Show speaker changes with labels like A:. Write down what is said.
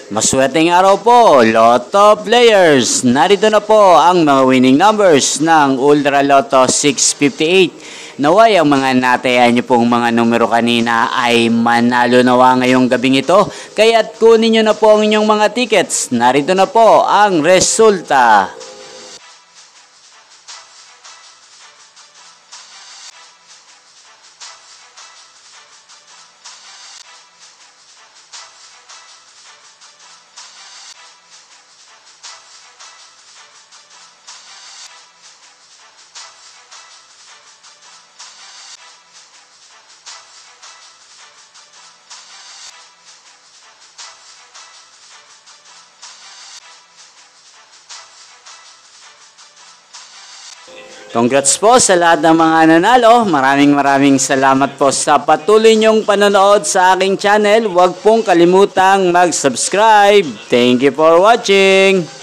A: Maswerteng araw po, Lotto players! Narito na po ang mga winning numbers ng Ultra Lotto 658. Naway ang mga natayan niyo pong mga numero kanina ay manalo nawa ngayong gabing ito. Kaya't kunin niyo na po ang inyong mga tickets. Narito na po ang resulta. Congrats po sa lahat ng mga nanalo. Maraming salamat po sa patuloy niyong panonood sa aking channel. Huwag pong kalimutang mag-subscribe. Thank you for watching.